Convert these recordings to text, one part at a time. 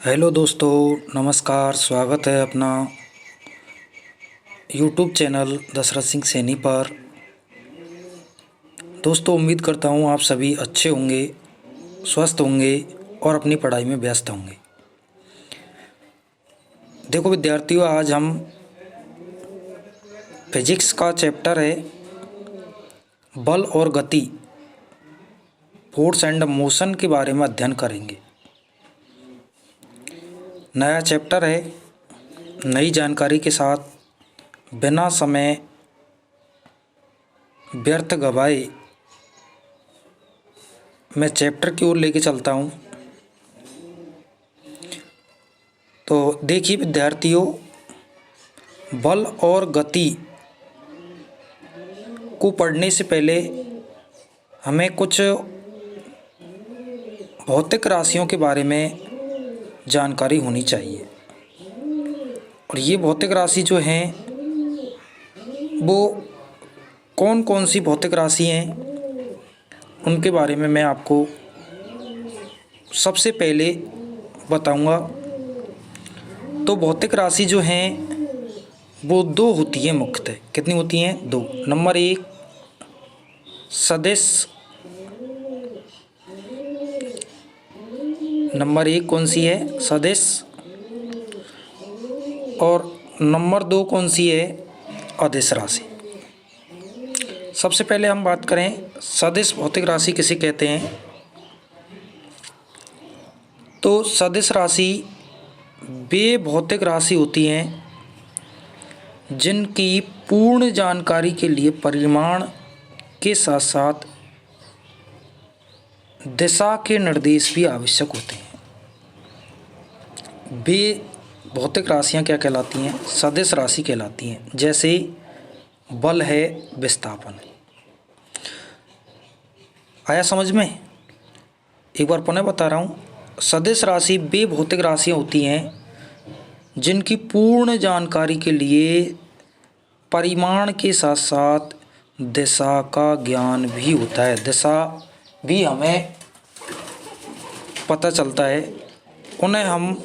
Hello दोस्तों, नमस्कार। स्वागत है अपना यूट्यूब चैनल दशरथ सिंह सैनी पर। दोस्तों, उम्मीद करता हूँ आप सभी अच्छे होंगे, स्वस्थ होंगे और अपनी पढ़ाई में व्यस्त होंगे। देखो विद्यार्थियों, आज हम फिजिक्स का चैप्टर है बल और गति, फोर्स एंड मोशन के बारे में अध्ययन करेंगे। नया चैप्टर है, नई जानकारी के साथ बिना समय व्यर्थ गवाए मैं चैप्टर की ओर लेके चलता हूँ। तो देखिए विद्यार्थियों, बल और गति को पढ़ने से पहले हमें कुछ भौतिक राशियों के बारे में जानकारी होनी चाहिए। और ये भौतिक राशि जो हैं वो कौन कौन सी भौतिक राशि हैं, उनके बारे में मैं आपको सबसे पहले बताऊंगा। तो भौतिक राशि जो हैं वो दो होती हैं मुख्यतः। कितनी होती हैं? दो। नंबर एक सदिश, नंबर एक कौन सी है? सदिश। और नंबर दो कौन सी है? अदिश राशि। सबसे पहले हम बात करें सदिश भौतिक राशि किसे कहते हैं। तो सदिश राशि वे भौतिक राशि होती हैं जिनकी पूर्ण जानकारी के लिए परिमाण के साथ साथ दिशा के निर्देश भी आवश्यक होते हैं। वे भौतिक राशियाँ क्या कहलाती हैं? सदिश राशि कहलाती हैं। जैसे बल है, विस्थापन है। आया समझ में? एक बार पुनः बता रहा हूँ, सदिश राशि वे भौतिक राशियाँ होती हैं जिनकी पूर्ण जानकारी के लिए परिमाण के साथ साथ दिशा का ज्ञान भी होता है। दिशा भी हमें पता चलता है, उन्हें हम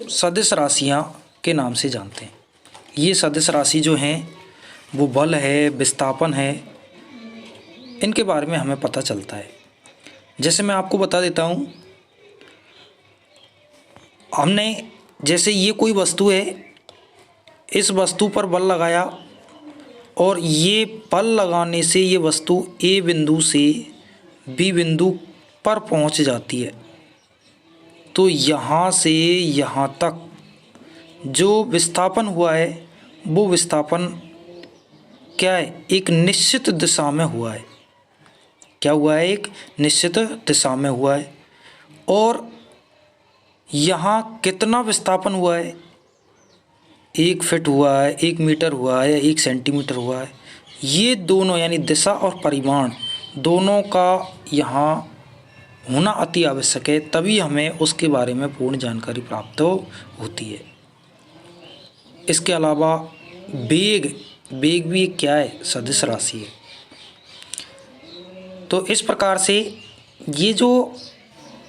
सदिश राशियाँ के नाम से जानते हैं। ये सदिश राशि जो हैं वो बल है, विस्थापन है, इनके बारे में हमें पता चलता है। जैसे मैं आपको बता देता हूँ, हमने जैसे ये कोई वस्तु है, इस वस्तु पर बल लगाया और ये बल लगाने से ये वस्तु ए बिंदु से बी बिंदु पर पहुंच जाती है। तो यहाँ से यहाँ तक जो विस्थापन हुआ है वो विस्थापन क्या है? एक निश्चित दिशा में हुआ है। क्या हुआ है? एक निश्चित दिशा में हुआ है। और यहाँ कितना विस्थापन हुआ है? 1 फीट हुआ है, 1 मीटर हुआ है, 1 सेंटीमीटर हुआ है। ये दोनों यानी दिशा और परिमाण दोनों का यहाँ होना अति आवश्यक है, तभी हमें उसके बारे में पूर्ण जानकारी प्राप्त होती है। इसके अलावा वेग भी क्या है? सदिश राशि है। तो इस प्रकार से ये जो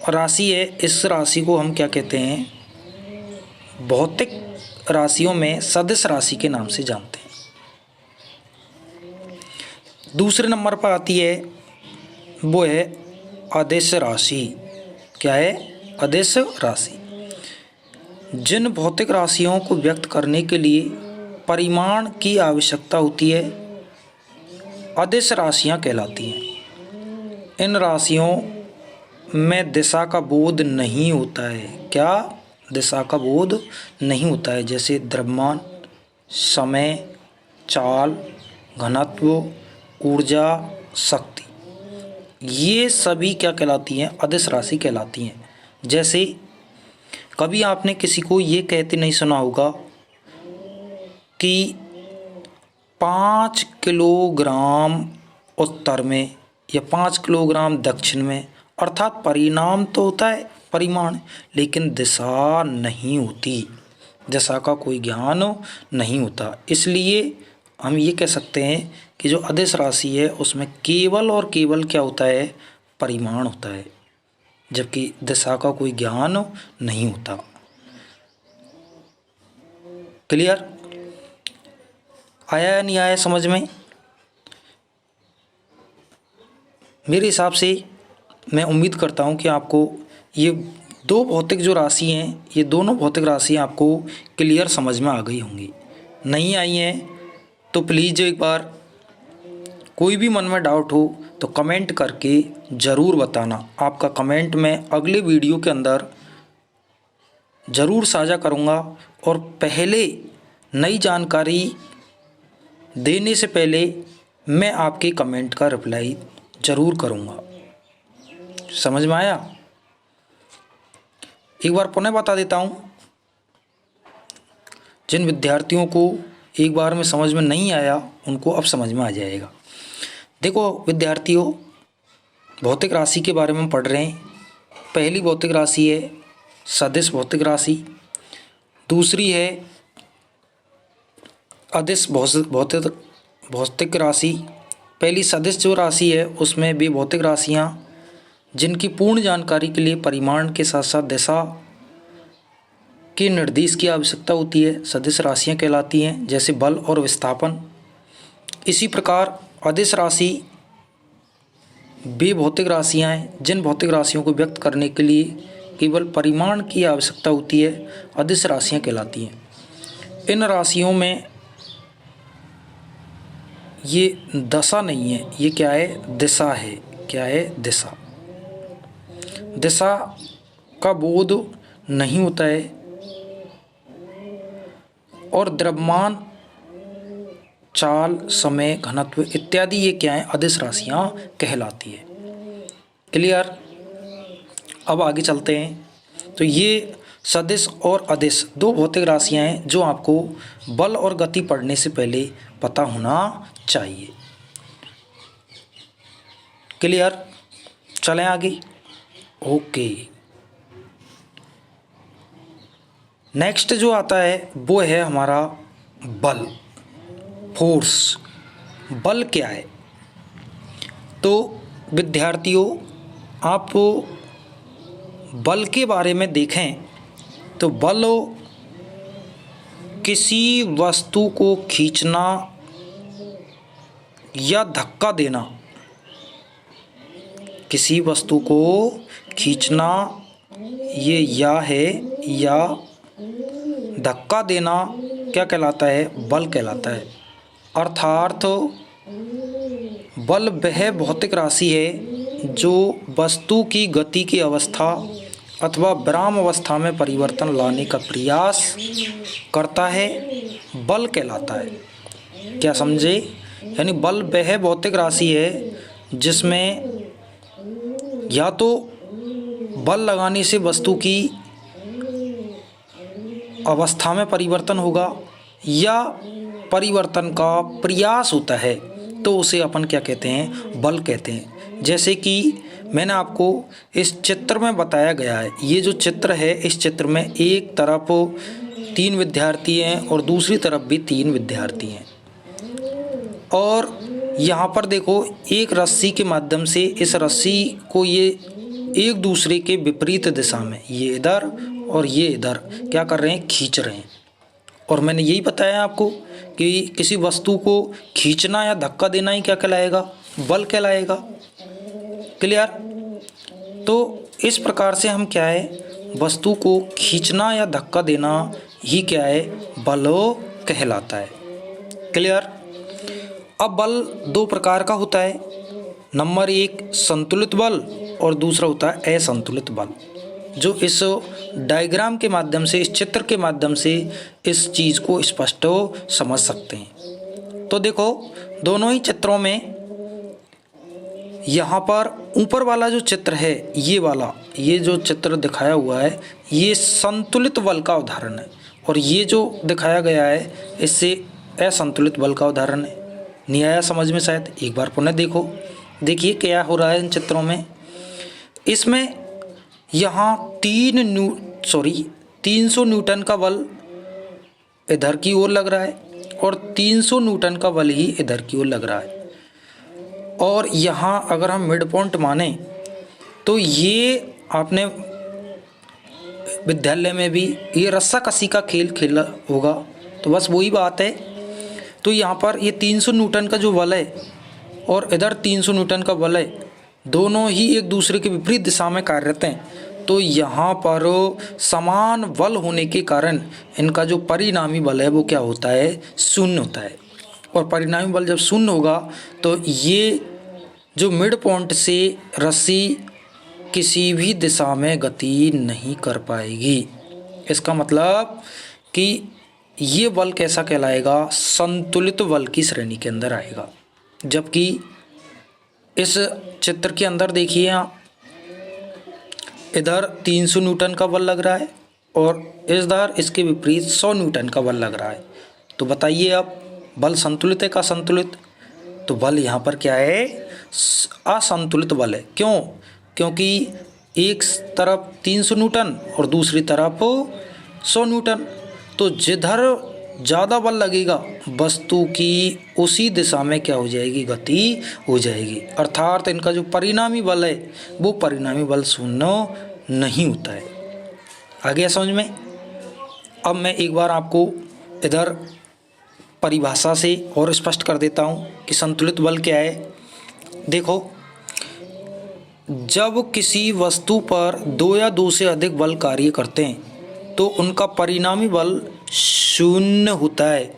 राशि है, इस राशि को हम क्या कहते हैं? भौतिक राशियों में सदिश राशि के नाम से जानते हैं। दूसरे नंबर पर आती है वो है अदिश राशि। क्या है? अदिश राशि। जिन भौतिक राशियों को व्यक्त करने के लिए परिमाण की आवश्यकता होती है, अदिश राशियाँ कहलाती हैं। इन राशियों में दिशा का बोध नहीं होता है। क्या? दिशा का बोध नहीं होता है। जैसे द्रव्यमान, समय, चाल, घनत्व, ऊर्जा, शक्ति, ये सभी क्या कहलाती हैं? अदिश राशि कहलाती हैं। जैसे कभी आपने किसी को ये कहते नहीं सुना होगा कि 5 किलोग्राम उत्तर में या 5 किलोग्राम दक्षिण में, अर्थात परिणाम तो होता है परिमाण, लेकिन दिशा नहीं होती, दिशा का कोई ज्ञान नहीं होता। इसलिए हम ये कह सकते हैं कि जो अदिश राशि है उसमें केवल और केवल क्या होता है? परिमाण होता है। जबकि दिशा का कोई ज्ञान नहीं होता। क्लियर? आया या नहीं आया समझ में? मेरे हिसाब से मैं उम्मीद करता हूँ कि आपको ये दो भौतिक जो राशि हैं, ये दोनों भौतिक राशियाँ आपको क्लियर समझ में आ गई होंगी। नहीं आई हैं तो प्लीज़ एक बार कोई भी मन में डाउट हो तो कमेंट करके ज़रूर बताना। आपका कमेंट मैं अगले वीडियो के अंदर ज़रूर साझा करूँगा। और पहले नई जानकारी देने से पहले मैं आपके कमेंट का रिप्लाई ज़रूर करूँगा। समझ में आया? एक बार पुनः बता देता हूँ, जिन विद्यार्थियों को एक बार में समझ में नहीं आया उनको अब समझ में आ जाएगा। देखो विद्यार्थियों, भौतिक राशि के बारे में पढ़ रहे हैं। पहली भौतिक राशि है सदिश भौतिक राशि, दूसरी है अदिश भौतिक राशि। पहली सदिश जो राशि है उसमें भी भौतिक राशियाँ जिनकी पूर्ण जानकारी के लिए परिमाण के साथ साथ दिशा के निर्देश की आवश्यकता होती है, सदिश राशियाँ कहलाती हैं, जैसे बल और विस्थापन। इसी प्रकार अदिश राशि वे भौतिक राशियाँ हैं जिन भौतिक राशियों को व्यक्त करने के लिए केवल परिमाण की आवश्यकता होती है, अदिश राशियाँ कहलाती हैं। इन राशियों में ये दशा नहीं है, ये क्या है? दिशा है। क्या है? दिशा। दिशा का बोध नहीं होता है और द्रव्यमान, चाल, समय, घनत्व इत्यादि ये क्या है? अदिश राशियाँ कहलाती है। क्लियर? अब आगे चलते हैं। तो ये सदिश और अदिश दो भौतिक राशियाँ हैं जो आपको बल और गति पढ़ने से पहले पता होना चाहिए। क्लियर? चलें आगे। ओके, नेक्स्ट जो आता है वो है हमारा बल, फोर्स। बल क्या है? तो विद्यार्थियों, आप बल के बारे में देखें तो बल किसी वस्तु को खींचना या धक्का देना, किसी वस्तु को खींचना ये या है या धक्का देना क्या कहलाता है? बल कहलाता है। अर्थात बल वह भौतिक राशि है जो वस्तु की गति की अवस्था अथवा विराम अवस्था में परिवर्तन लाने का प्रयास करता है, बल कहलाता है। क्या समझे? यानी बल वह भौतिक राशि है जिसमें या तो बल लगाने से वस्तु की अवस्था में परिवर्तन होगा या परिवर्तन का प्रयास होता है, तो उसे अपन क्या कहते हैं? बल कहते हैं। जैसे कि मैंने आपको इस चित्र में बताया गया है, ये जो चित्र है इस चित्र में एक तरफ 3 विद्यार्थी हैं और दूसरी तरफ भी 3 विद्यार्थी हैं। और यहाँ पर देखो एक रस्सी के माध्यम से इस रस्सी को ये एक दूसरे के विपरीत दिशा में, ये इधर और ये इधर क्या कर रहे हैं? खींच रहे हैं। और मैंने यही बताया आपको कि किसी वस्तु को खींचना या धक्का देना ही क्या कहलाएगा? बल कहलाएगा। क्लियर? तो इस प्रकार से हम क्या है? वस्तु को खींचना या धक्का देना ही क्या है? बल कहलाता है। क्लियर? अब बल 2 प्रकार का होता है। नंबर 1 संतुलित बल और दूसरा होता है असंतुलित बल, जो इस डायग्राम के माध्यम से, इस चित्र के माध्यम से इस चीज़ को स्पष्ट समझ सकते हैं। तो देखो दोनों ही चित्रों में यहाँ पर ऊपर वाला जो चित्र है, ये वाला, ये जो चित्र दिखाया हुआ है ये संतुलित बल का उदाहरण है और ये जो दिखाया गया है इससे असंतुलित बल का उदाहरण है। नहीं आया समझ में? शायद एक बार पुनः देखो। देखिए क्या हो रहा है इन चित्रों में। इसमें यहाँ 300 न्यूटन का बल इधर की ओर लग रहा है और 300 न्यूटन का बल ही इधर की ओर लग रहा है। और यहाँ अगर हम मिड पॉइंट माने तो ये आपने विद्यालय में भी ये रस्सा कसी का खेल खेला होगा, तो बस वही बात है। तो यहाँ पर ये 300 न्यूटन का जो बल है और इधर 300 न्यूटन का बल है, दोनों ही एक दूसरे के विपरीत दिशा में कार्यरत हैं। तो यहाँ पर समान बल होने के कारण इनका जो परिणामी बल है वो क्या होता है, शून्य होता है। और परिणामी बल जब शून्य होगा तो ये जो मिड पॉइंट से रस्सी किसी भी दिशा में गति नहीं कर पाएगी। इसका मतलब कि ये बल कैसा कहलाएगा, संतुलित बल की श्रेणी के अंदर आएगा। जबकि इस चित्र के अंदर देखिए आप, इधर 300 न्यूटन का बल लग रहा है और इधर इसके विपरीत 100 न्यूटन का बल लग रहा है। तो बताइए अब बल संतुलित है का संतुलित? तो बल यहाँ पर क्या है, असंतुलित बल है। क्यों? क्योंकि एक तरफ 300 न्यूटन और दूसरी तरफ 100 न्यूटन। तो जिधर ज़्यादा बल लगेगा वस्तु की उसी दिशा में क्या हो जाएगी, गति हो जाएगी। अर्थात इनका जो परिणामी बल है वो परिणामी बल शून्य नहीं होता है। आ गया समझ में? अब मैं एक बार आपको इधर परिभाषा से और स्पष्ट कर देता हूँ कि संतुलित बल क्या है। देखो, जब किसी वस्तु पर दो या दो से अधिक बल कार्य करते हैं तो उनका परिणामी बल शून्य होता है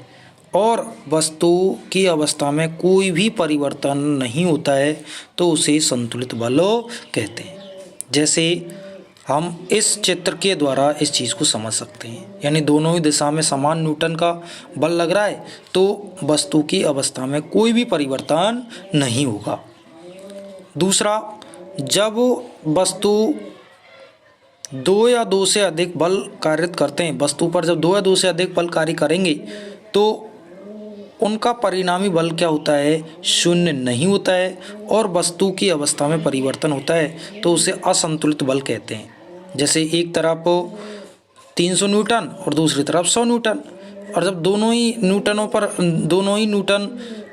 और वस्तु की अवस्था में कोई भी परिवर्तन नहीं होता है, तो उसे संतुलित बल कहते हैं। जैसे हम इस चित्र के द्वारा इस चीज़ को समझ सकते हैं, यानी दोनों ही दिशा में समान न्यूटन का बल लग रहा है तो वस्तु की अवस्था में कोई भी परिवर्तन नहीं होगा। दूसरा, जब वस्तु दो या दो से अधिक बल कारित करते हैं, वस्तु पर जब दो या दो से अधिक बल कार्य करेंगे तो उनका परिणामी बल क्या होता है, शून्य नहीं होता है और वस्तु की अवस्था में परिवर्तन होता है, तो उसे असंतुलित बल कहते हैं। जैसे एक तरफ 300 न्यूटन और दूसरी तरफ 100 न्यूटन, और जब दोनों ही न्यूटन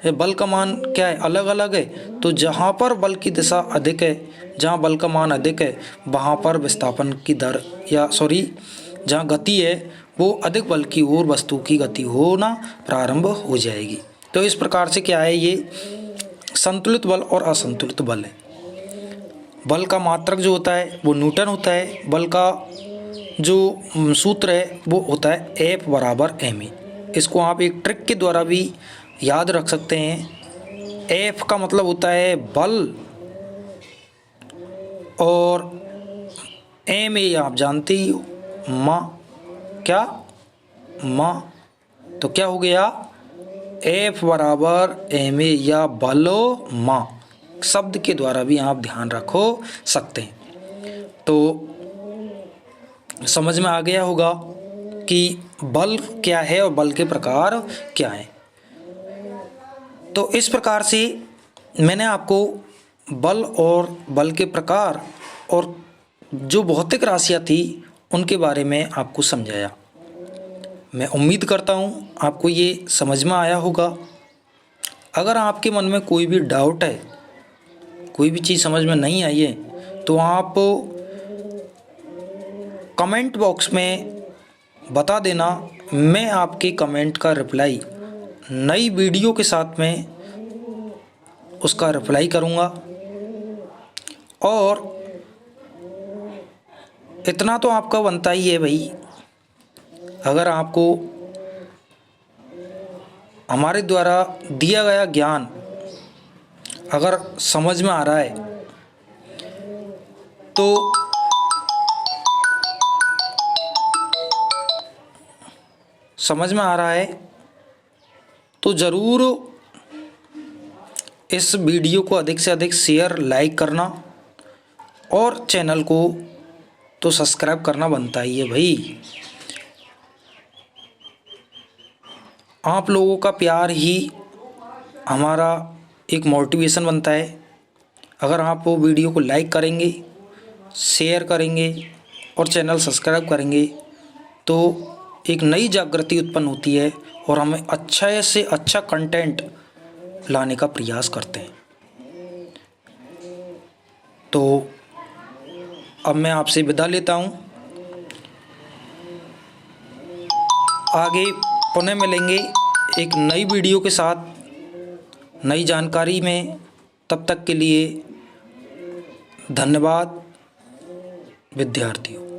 बल का मान क्या है, अलग अलग है, तो जहाँ पर बल की दिशा अधिक है, जहाँ बल का मान अधिक है, वहाँ पर विस्थापन की दर जहाँ गति है वो अधिक बल की ओर वस्तु की गति होना प्रारंभ हो जाएगी। तो इस प्रकार से क्या है, ये संतुलित बल और असंतुलित बल है। बल का मात्रक जो होता है वो न्यूटन होता है, बल का जो सूत्र है वो होता है F बराबर ma। इसको आप एक ट्रिक के द्वारा भी याद रख सकते हैं। F का मतलब होता है बल और ma आप जानते ही हो, माँ। तो क्या हो गया, F बराबर ma या बलो माँ शब्द के द्वारा भी आप ध्यान रखो सकते हैं। तो समझ में आ गया होगा कि बल क्या है और बल के प्रकार क्या हैं। तो इस प्रकार से मैंने आपको बल और बल के प्रकार और जो भौतिक राशियाँ थी उनके बारे में आपको समझाया। मैं उम्मीद करता हूँ आपको ये समझ में आया होगा। अगर आपके मन में कोई भी डाउट है, कोई भी चीज़ समझ में नहीं आई है, तो आप कमेंट बॉक्स में बता देना। मैं आपके कमेंट का रिप्लाई नई वीडियो के साथ में उसका रिप्लाई करूँगा। और इतना तो आपका बनता ही है भाई, अगर आपको हमारे द्वारा दिया गया ज्ञान अगर समझ में आ रहा है तो ज़रूर इस वीडियो को अधिक से अधिक शेयर, लाइक करना और चैनल को तो सब्सक्राइब करना बनता ही है भाई। आप लोगों का प्यार ही हमारा एक मोटिवेशन बनता है। अगर आप वो वीडियो को लाइक करेंगे, शेयर करेंगे और चैनल सब्सक्राइब करेंगे तो एक नई जागृति उत्पन्न होती है और हमें अच्छा से अच्छा कंटेंट लाने का प्रयास करते हैं। तो अब मैं आपसे विदा लेता हूँ। आगे पुनः मिलेंगे एक नई वीडियो के साथ, नई जानकारी में। तब तक के लिए धन्यवाद विद्यार्थियों।